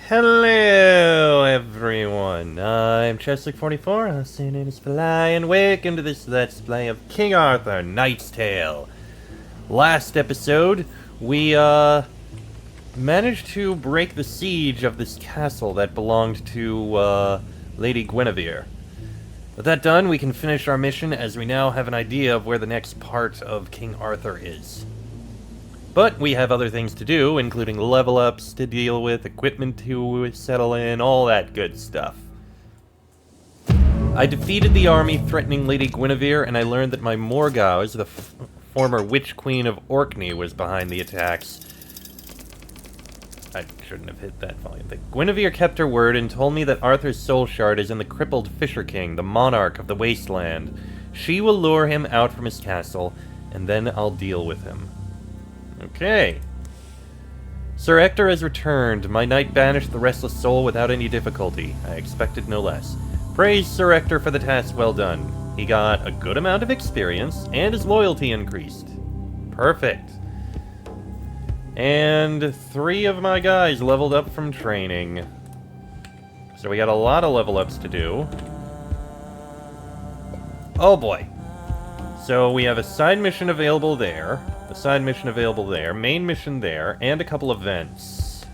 Hello, everyone. I'm Cheslick44, also known as Fly, and welcome to this Let's Play of King Arthur, Knight's Tale. Last episode, we, managed to break the siege of this castle that belonged to, Lady Guinevere. With that done, we can finish our mission, as we now have an idea of where the next part of King Arthur is. But we have other things to do, including level ups to deal with, equipment to settle in, all that good stuff. I defeated the army threatening Lady Guinevere, and I learned that my Morgause, the former Witch Queen of Orkney, was behind the attacks. I shouldn't have hit that volume thing. Guinevere kept her word and told me that Arthur's soul shard is in the crippled Fisher King, the monarch of the wasteland. She will lure him out from his castle, and then I'll deal with him. Okay. Sir Ector has returned. My knight banished the restless soul without any difficulty. I expected no less. Praise Sir Ector for the task well done. He got a good amount of experience, and his loyalty increased. Perfect. And 3 of my guys leveled up from training. So we got a lot of level ups to do. Oh boy. So we have a side mission available there. The side mission available there, main mission there, and a couple events.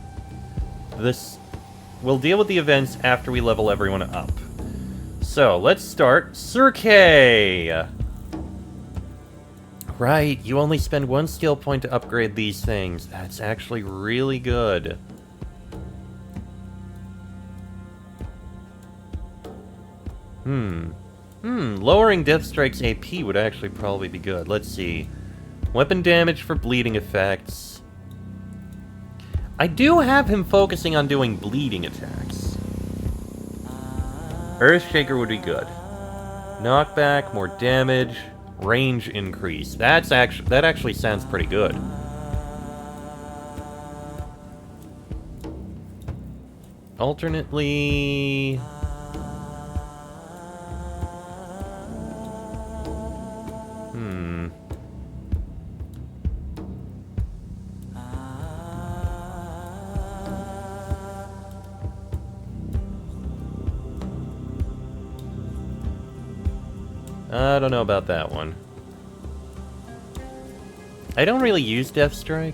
We'll deal with the events after we level everyone up. So, let's start. Sir Kay! Right, you only spend 1 skill point to upgrade these things. That's actually really good. Lowering Deathstrike's AP would actually probably be good. Let's see. Weapon damage for bleeding effects. I do have him focusing on doing bleeding attacks. Earthshaker would be good. Knockback, more damage, range increase. That actually sounds pretty good. Alternately... I don't know about that one. I don't really use Deathstrike.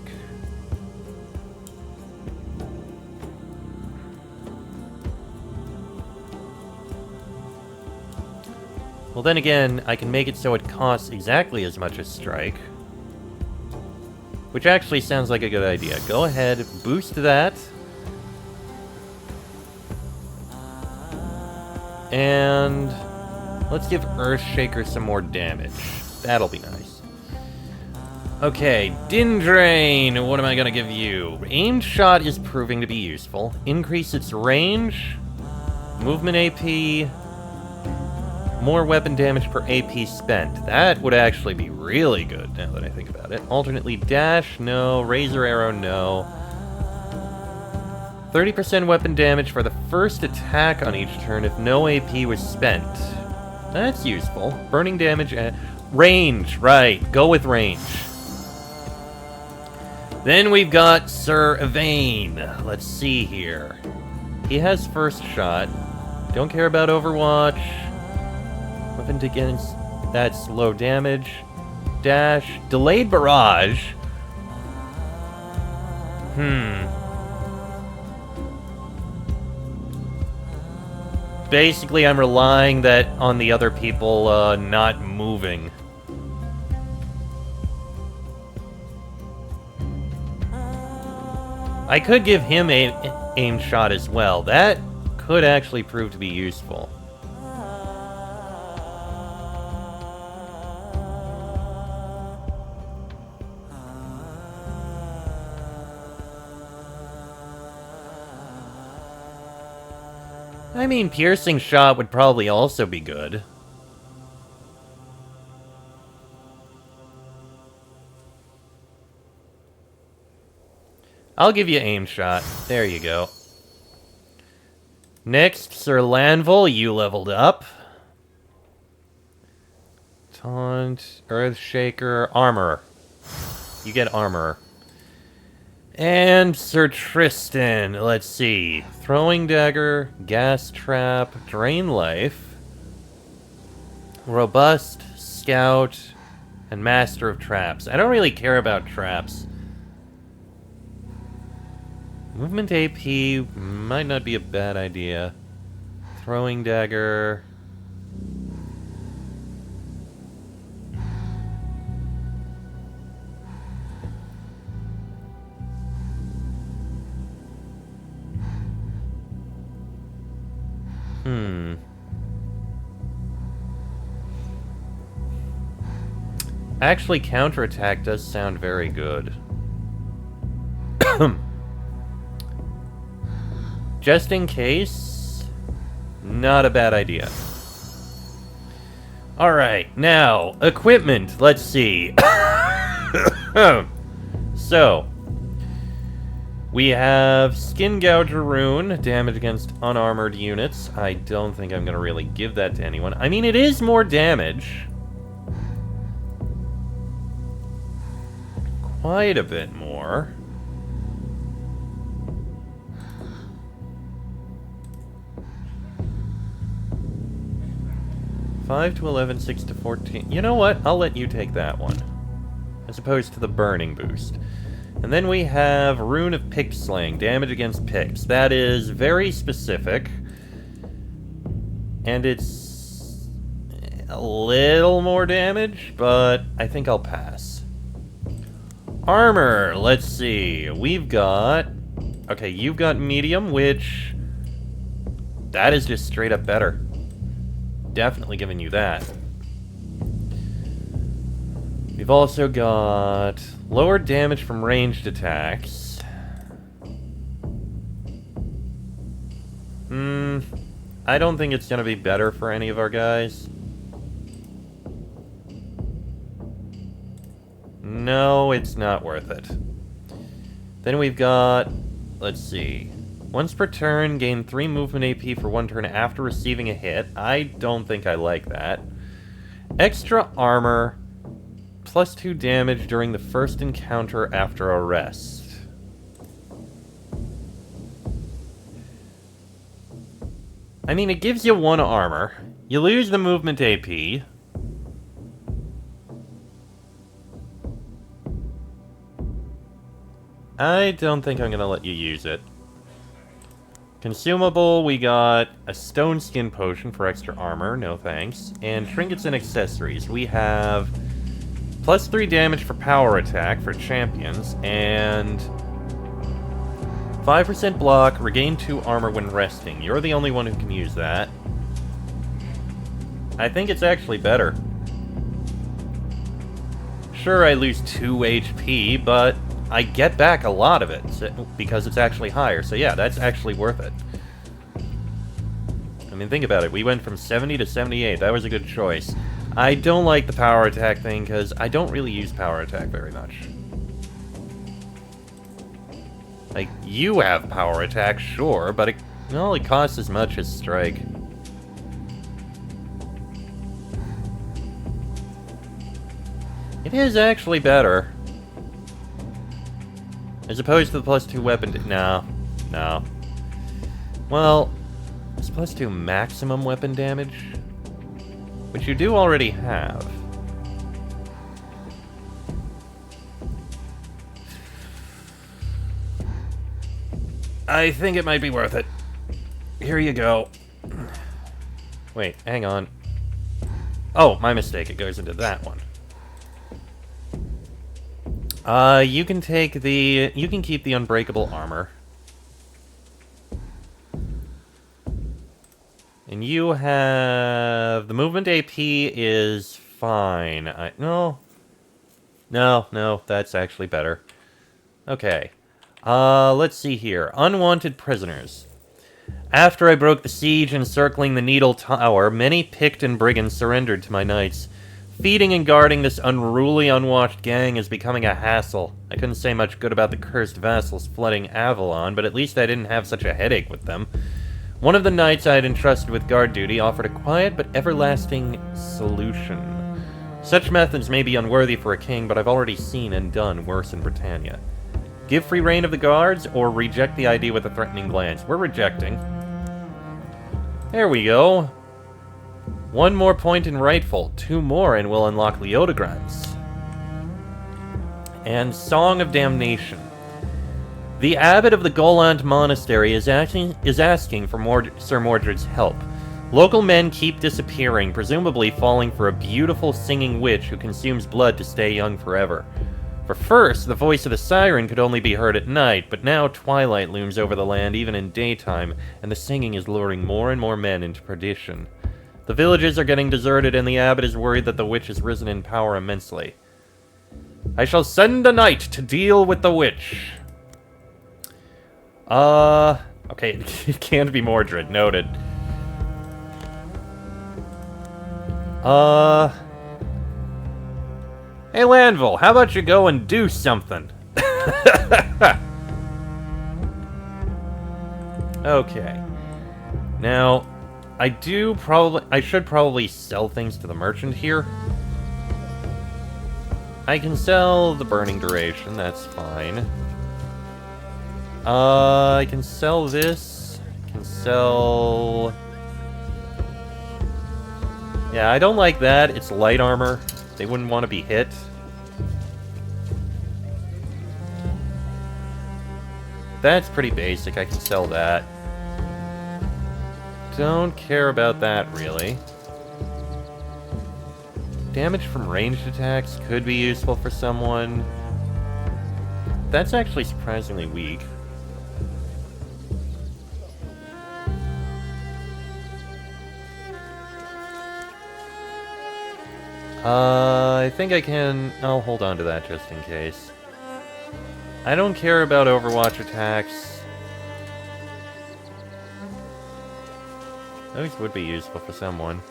Well, then again, I can make it so it costs exactly as much as Strike. Which actually sounds like a good idea. Go ahead, boost that. And... let's give Earthshaker some more damage. That'll be nice. Okay, Dindrain, what am I gonna give you? Aimed shot is proving to be useful. Increase its range, movement AP, more weapon damage per AP spent. That would actually be really good, now that I think about it. Alternately dash, no. Razor arrow, no. 30% weapon damage for the first attack on each turn if no AP was spent. That's useful. Burning damage and... range, right. Go with range. Then we've got Sir Yvain. Let's see here. He has first shot. Don't care about Overwatch. Weapon against... that's low damage. Dash. Delayed barrage. Basically, I'm relying on the other people not moving. I could give him an aim shot as well. That could actually prove to be useful. I mean, piercing shot would probably also be good. I'll give you aim shot. There you go. Next, Sir Lanvil, you leveled up. Taunt, Earthshaker, Armor. You get Armor. And Sir Tristan, let's see. Throwing dagger, gas trap, drain life, robust, scout, and master of traps. I don't really care about traps. Movement AP might not be a bad idea. Throwing dagger. Actually, counterattack does sound very good. Just in case, not a bad idea. Alright, now, equipment, let's see. So, we have Skin Gouger Rune, damage against unarmored units. I don't think I'm going to really give that to anyone. I mean, it is more damage. Quite a bit more. $5 to 11, 6 to 14. You know what? I'll let you take that one. As opposed to the burning boost. And then we have Rune of Pick Slaying, damage against picks. That is very specific. And it's a little more damage, but I think I'll pass. Armor, let's see. We've got... Okay, you've got medium, which... That is just straight up better. Definitely giving you that. We've also got lower damage from ranged attacks. I don't think it's gonna be better for any of our guys. No, it's not worth it. Then we've got, let's see. Once per turn, gain 3 movement AP for 1 turn after receiving a hit. I don't think I like that. Extra armor, plus 2 damage during the first encounter after a rest. I mean, it gives you 1 armor. You lose the movement AP. I don't think I'm gonna let you use it. Consumable, we got a stone skin potion for extra armor, no thanks. And trinkets and accessories. We have plus 3 damage for power attack for champions, and 5% block, regain 2 armor when resting. You're the only one who can use that. I think it's actually better. Sure, I lose 2 HP, but I get back a lot of it, because it's actually higher. So yeah, that's actually worth it. I mean, think about it. We went from 70 to 78. That was a good choice. I don't like the power attack thing, because I don't really use power attack very much. Like, you have power attack, sure, but it only costs as much as strike. It is actually better. As opposed to the plus 2 weapon... No. No. Well, it's plus 2 maximum weapon damage, which you do already have. I think it might be worth it. Here you go. Wait, hang on. Oh, my mistake. It goes into that one. You can take the... You can keep the unbreakable armor. And you have... The movement AP is fine. No, that's actually better. Okay. Let's see here. Unwanted prisoners. After I broke the siege encircling the Needle Tower, many picked and brigands surrendered to my knights. Feeding and guarding this unruly, unwashed gang is becoming a hassle. I couldn't say much good about the cursed vassals flooding Avalon, but at least I didn't have such a headache with them. One of the knights I had entrusted with guard duty offered a quiet but everlasting solution. Such methods may be unworthy for a king, but I've already seen and done worse in Britannia. Give free rein of the guards, or reject the idea with a threatening glance. We're rejecting. There we go. 1 more point in Rightful. 2 more and we'll unlock Leodegrance. And Song of Damnation. The abbot of the Golant Monastery is asking for Sir Mordred's help. Local men keep disappearing, presumably falling for a beautiful singing witch who consumes blood to stay young forever. For first, the voice of the siren could only be heard at night, but now twilight looms over the land even in daytime, and the singing is luring more and more men into perdition. The villages are getting deserted, and the abbot is worried that the witch has risen in power immensely. I shall send a knight to deal with the witch. Okay, it can't be Mordred, noted. Hey, Lanville, how about you go and do something? Okay. Now, I should probably sell things to the merchant here. I can sell the burning duration, that's fine. I can sell this. I can sell... Yeah, I don't like that. It's light armor. They wouldn't want to be hit. That's pretty basic. I can sell that. Don't care about that, really. Damage from ranged attacks could be useful for someone. That's actually surprisingly weak. I think I can... I'll hold on to that just in case. I don't care about Overwatch attacks. Those would be useful for someone.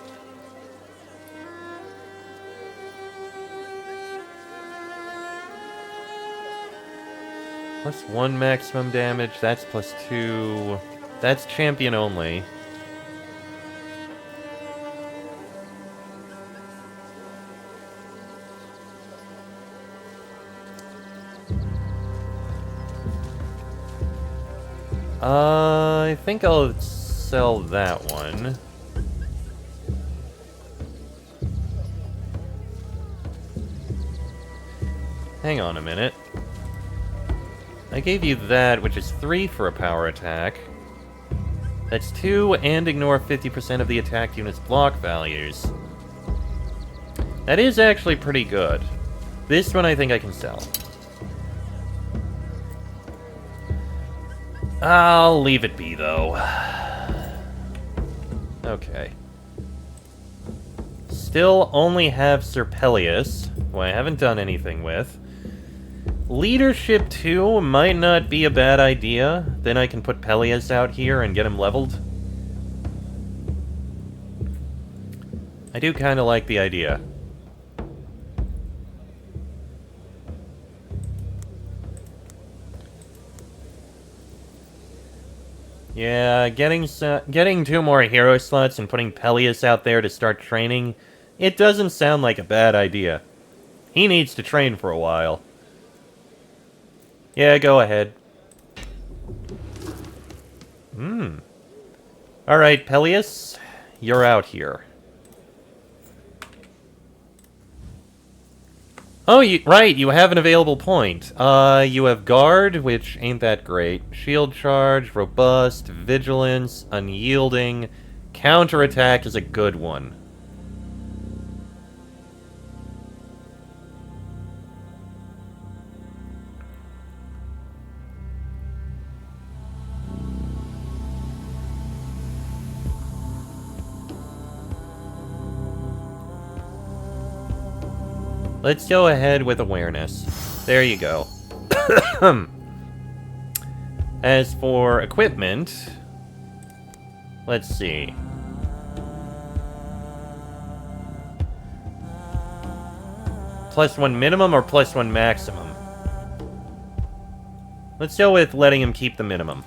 +1 maximum damage, that's +2. That's champion only. I think I'll sell that one. Hang on a minute. I gave you that, which is 3 for a power attack. That's 2, and ignore 50% of the attack unit's block values. That is actually pretty good. This one I think I can sell. I'll leave it be, though. Okay. Still only have Sir Peleus, who I haven't done anything with. Leadership 2 might not be a bad idea. Then I can put Peleus out here and get him leveled. I do kind of like the idea. Yeah, getting 2 more hero slots and putting Peleus out there to start training, it doesn't sound like a bad idea. He needs to train for a while. Yeah, go ahead. Alright, Peleus, you're out here. Oh, right, you have an available point. You have Guard, which ain't that great. Shield Charge, Robust, Vigilance, Unyielding. Counterattack is a good one. Let's go ahead with Awareness. There you go. As for equipment, let's see. +1 minimum or +1 maximum? Let's go with letting him keep the minimum.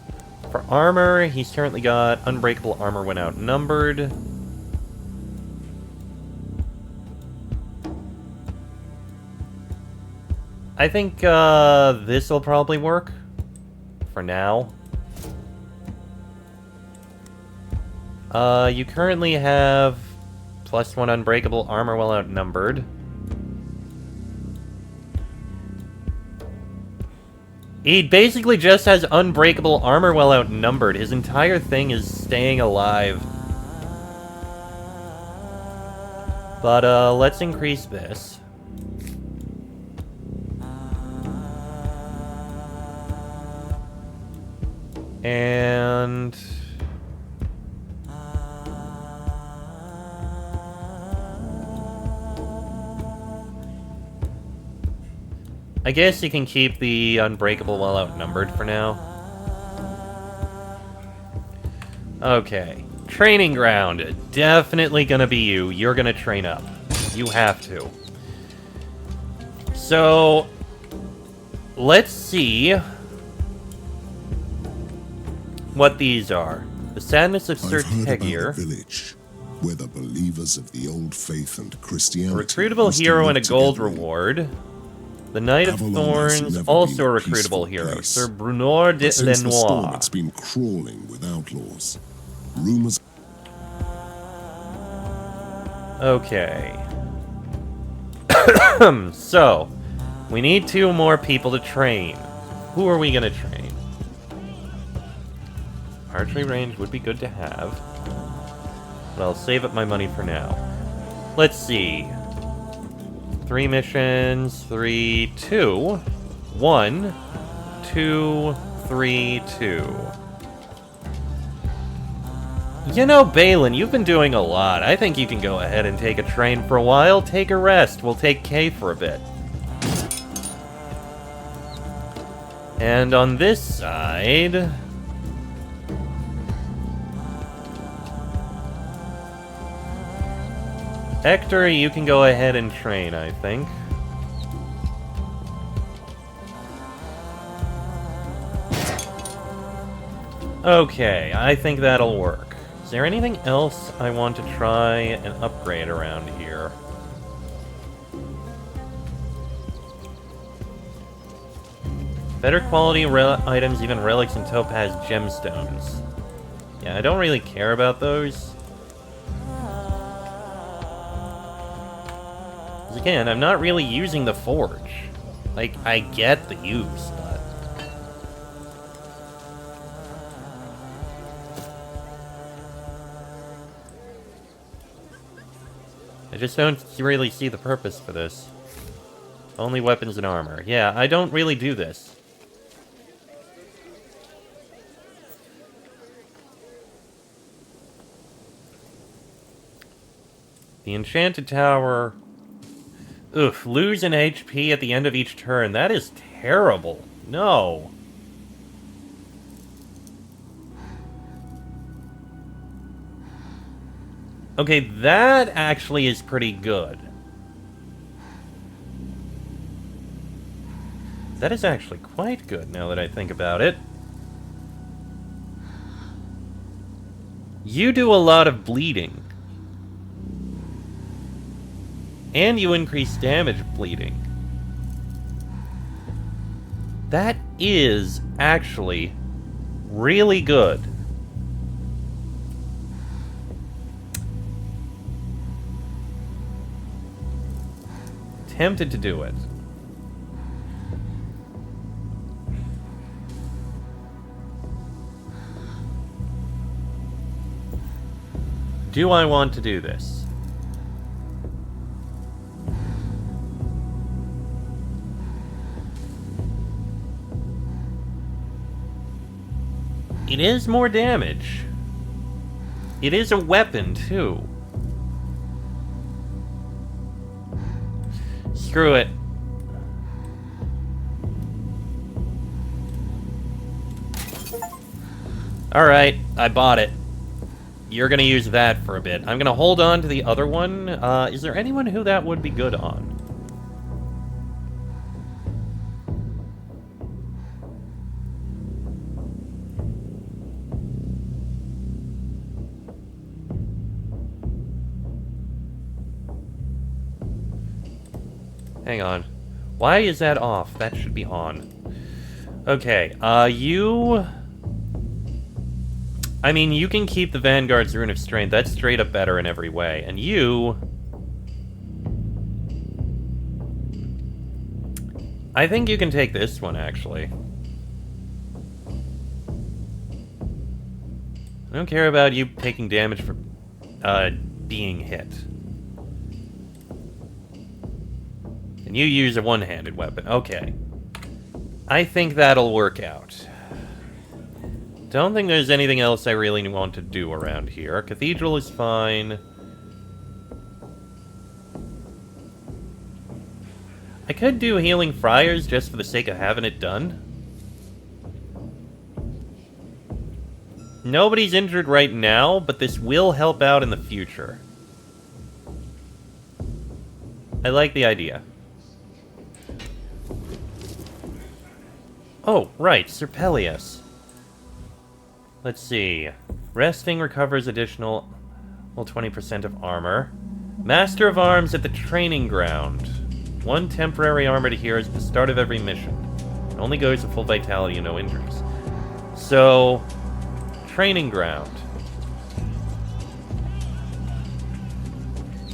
For armor, he's currently got Unbreakable Armor when outnumbered. I think, this'll probably work. For now. You currently have +1 unbreakable armor while outnumbered. He basically just has unbreakable armor while outnumbered. His entire thing is staying alive. But, let's increase this. And... I guess you can keep the unbreakable while outnumbered for now. Okay. Training ground. Definitely gonna be you. You're gonna train up. You have to. So... let's see... what these are. The Sadness of Sir Tegir. Village, where the believers of the old faith and Christianity. A recruitable hero and a gold reward. The Knight of Thorns, also a recruitable hero. Sir Brunor de Lenoir. It's been crawling with outlaws. Rumors. Okay. So, we need 2 more people to train. Who are we gonna train? Archery range would be good to have. But I'll save up my money for now. Let's see. 3 missions, 3, 2. 1, 2, 3, 2. You know, Balin, you've been doing a lot. I think you can go ahead and take a train for a while. Take a rest. We'll take Kay for a bit. And on this side... Hector, you can go ahead and train, I think. Okay, I think that'll work. Is there anything else I want to try and upgrade around here? Better quality items, even relics and topaz gemstones. Yeah, I don't really care about those. Again, I'm not really using the forge. Like, I get the use, but... I just don't really see the purpose for this. Only weapons and armor. Yeah, I don't really do this. The Enchanted Tower... Oof, lose an HP at the end of each turn. That is terrible. No. Okay, that actually is pretty good. That is actually quite good, now that I think about it. You do a lot of bleeding. And you increase damage bleeding. That is actually really good. Tempted to do it. Do I want to do this? It is more damage. It is a weapon, too. Screw it. Alright, I bought it. You're gonna use that for a bit. I'm gonna hold on to the other one. Is there anyone who that would be good on? Hang on. Why is that off? That should be on. Okay, you... I mean, you can keep the Vanguard's Rune of Strength. That's straight up better in every way. And you... I think you can take this one, actually. I don't care about you taking damage for being hit. And you use a one-handed weapon. Okay. I think that'll work out. Don't think there's anything else I really want to do around here. Cathedral is fine. I could do Healing Friars just for the sake of having it done. Nobody's injured right now, but this will help out in the future. I like the idea. Oh, right, Sir Peleus. Let's see. Resting recovers additional 20% of armor. Master of Arms at the training ground. 1 temporary armor to heroes at the start of every mission. It only goes to full vitality and no injuries. So, training ground.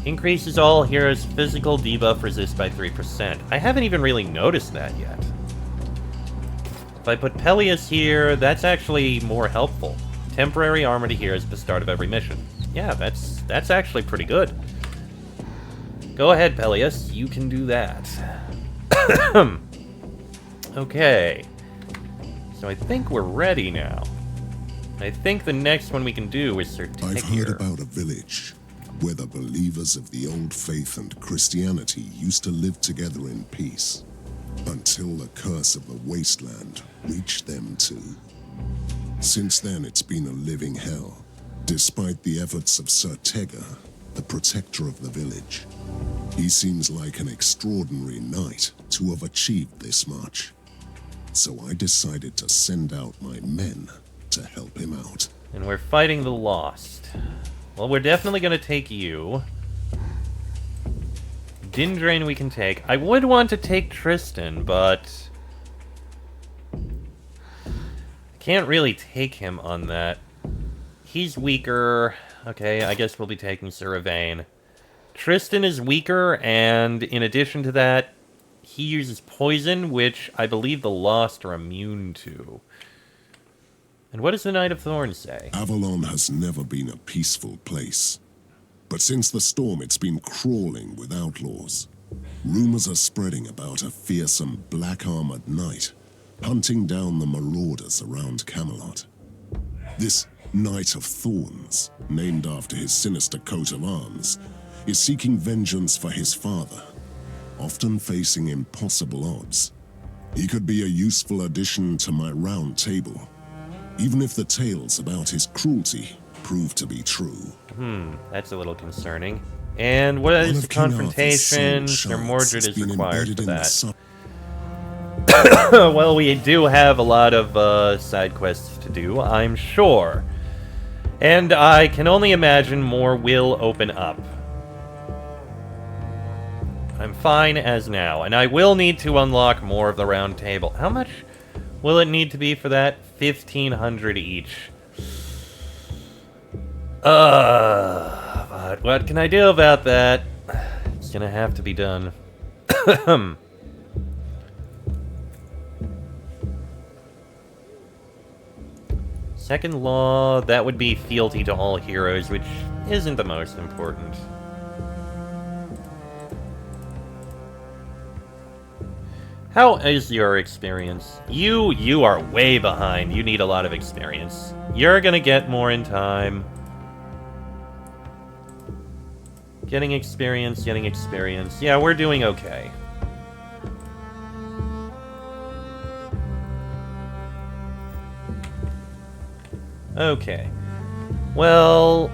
Increases all heroes' physical debuff resist by 3%. I haven't even really noticed that yet. If I put Peleus here, that's actually more helpful. Temporary armor to heroes at the start of every mission. Yeah, that's actually pretty good. Go ahead, Peleus. You can do that. Okay. So I think we're ready now. I think the next one we can do is Sir Tigir. I've heard about a village where the believers of the old faith and Christianity used to live together in peace, until the curse of the wasteland reached them too. Since then, it's been a living hell, despite the efforts of Sir Tigir, the protector of the village. He seems like an extraordinary knight to have achieved this much. So I decided to send out my men to help him out. And we're fighting the Lost. Well, we're definitely going to take you. Dindrain we can take. I would want to take Tristan, but... I can't really take him on that. He's weaker. Okay, I guess we'll be taking Sir Yvain. Tristan is weaker, and in addition to that, he uses poison, which I believe the Lost are immune to. And what does the Knight of Thorns say? Avalon has never been a peaceful place. But since the storm, it's been crawling with outlaws. Rumors are spreading about a fearsome black-armored knight hunting down the marauders around Camelot. This Knight of Thorns, named after his sinister coat of arms, is seeking vengeance for his father, often facing impossible odds. He could be a useful addition to my round table, even if the tales about his cruelty prove to be true. That's a little concerning. And what is the confrontation? Sir Mordred is required for that. Well, we do have a lot of side quests to do, I'm sure. And I can only imagine more will open up. I'm fine as now, and I will need to unlock more of the round table. How much will it need to be for that? 1,500 each. But what can I do about that? It's gonna have to be done. Second law, that would be fealty to all heroes, which isn't the most important. How is your experience? You are way behind. You need a lot of experience. You're gonna get more in time. Getting experience, getting experience. Yeah, we're doing okay. Okay. Well,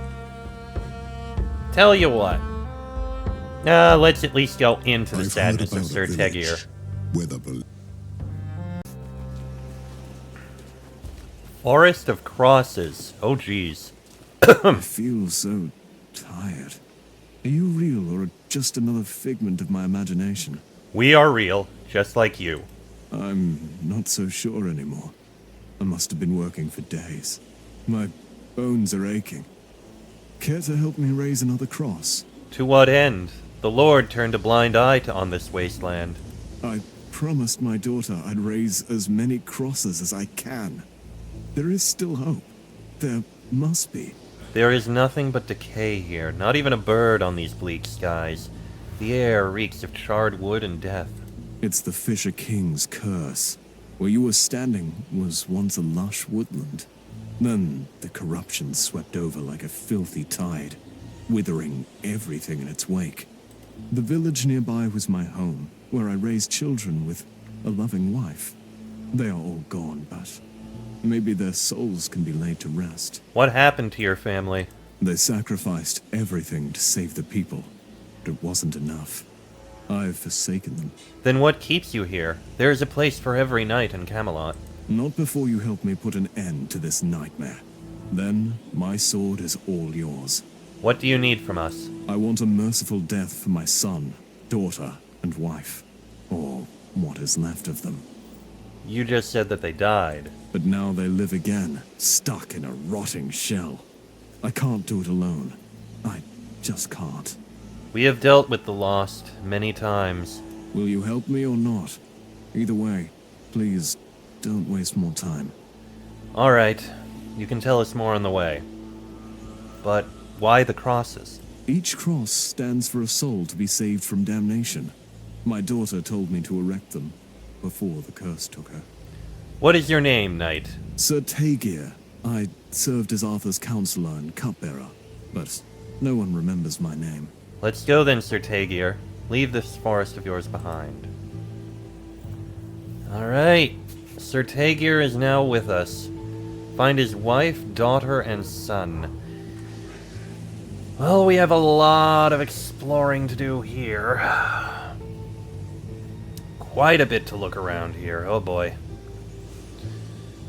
tell you what. Let's at least go into the sadness of Sir Tigir. Forest of Crosses. Oh, jeez. I feel so tired. Are you real or just another figment of my imagination? We are real, just like you. I'm not so sure anymore. I must have been working for days. My bones are aching. Care to help me raise another cross? To what end? The Lord turned a blind eye on this wasteland. I promised my daughter I'd raise as many crosses as I can. There is still hope. There must be. There is nothing but decay here, not even a bird on these bleak skies. The air reeks of charred wood and death. It's the Fisher King's curse. Where you were standing was once a lush woodland. Then the corruption swept over like a filthy tide, withering everything in its wake. The village nearby was my home, where I raised children with a loving wife. They are all gone, but maybe their souls can be laid to rest. What happened to your family? They sacrificed everything to save the people, but it wasn't enough. I've forsaken them. Then what keeps you here? There is a place for every knight in Camelot. Not before you help me put an end to this nightmare. Then my sword is all yours. What do you need from us? I want a merciful death for my son, daughter, and wife. Or what is left of them. You just said that they died. But now they live again, stuck in a rotting shell. I can't do it alone. I just can't. We have dealt with the lost many times. Will you help me or not? Either way, please don't waste more time. All right, you can tell us more on the way. But why the crosses? Each cross stands for a soul to be saved from damnation. My daughter told me to erect them before the curse took her. What is your name, knight? Sir Taegir. I served as Arthur's counselor and cupbearer, but no one remembers my name. Let's go then, Sir Taegir. Leave this forest of yours behind. Alright, Sir Taegir is now with us. Find his wife, daughter, and son. Well, we have a lot of exploring to do here. Quite a bit to look around here, oh boy.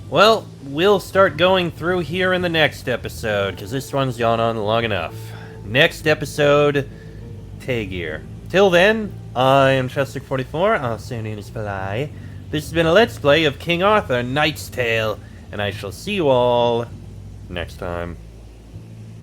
Well, we'll start going through here in the next episode, because this one's gone on long enough. Next episode, Taegir. Till then, I am Chester44, also known as Fly. This has been a Let's Play of King Arthur, Knight's Tale, and I shall see you all next time.